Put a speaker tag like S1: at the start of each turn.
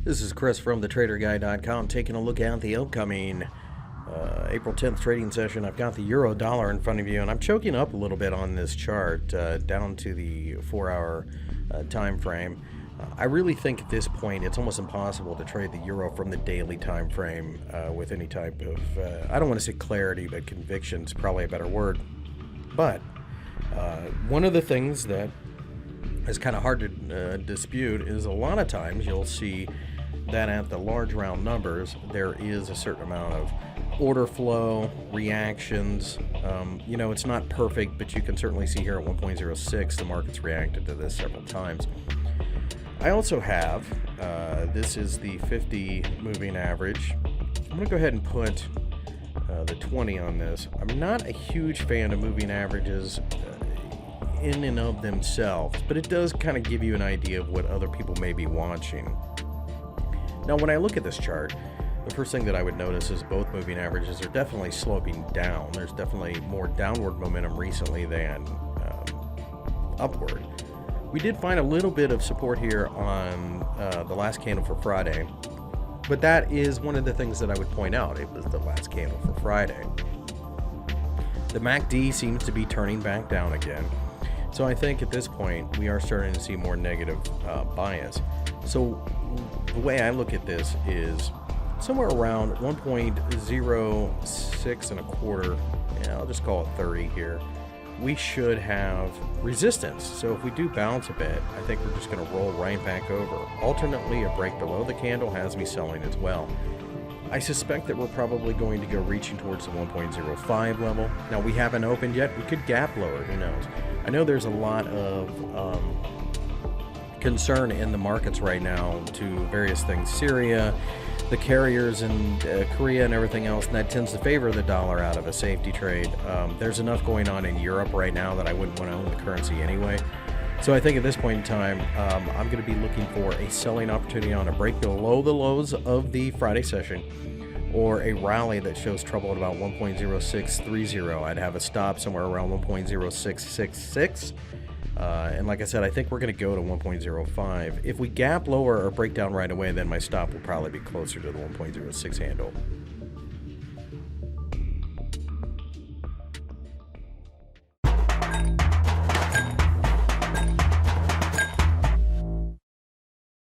S1: This is Chris from thetraderguy.com taking a look at the upcoming April 10th trading session. I've got the euro dollar in front of you, and I'm choking up a little bit on this chart down to the 4-hour time frame. I really think at this point it's almost impossible to trade the euro from the daily time frame with any type of, I don't want to say clarity, but conviction is probably a better word. But one of the things that is kind of hard to dispute is a lot of times you'll see that at the large round numbers there is a certain amount of order flow, reactions. It's not perfect, but you can certainly see here at 1.06 the market's reacted to this several times. I also have, this is the 50 moving average. I'm going to go ahead and put the 20 on this. I'm not a huge fan of moving averages in and of themselves, but it does kind of give you an idea of what other people may be watching. Now, when I look at this chart, the first thing that I would notice is both moving averages are definitely sloping down. There's definitely more downward momentum recently than upward. We did find a little bit of support here on the last candle for Friday, but that is one of the things that I would point out. It was the last candle for Friday. The MACD seems to be turning back down again. So I think at this point we are starting to see more negative bias. So the way I look at this is somewhere around 1.06 and a quarter, I'll just call it 30 here, we should have resistance. So if we do bounce a bit, I think we're just going to roll right back over. Alternately, a break below the candle has me selling as well. I suspect that we're probably going to go reaching towards the 1.05 level. Now, we haven't opened yet. We could gap lower. Who knows? I know there's a lot of concern in the markets right now to various things. Syria, the carriers in Korea and everything else, and that tends to favor the dollar out of a safety trade. There's enough going on in Europe right now that I wouldn't want to own the currency anyway. So I think at this point in time, I'm going to be looking for a selling opportunity on a break below the lows of the Friday session, or a rally that shows trouble at about 1.0630. I'd have a stop somewhere around 1.0666. And like I said, I think we're going to go to 1.05. If we gap lower or break down right away, then my stop will probably be closer to the 1.06 handle.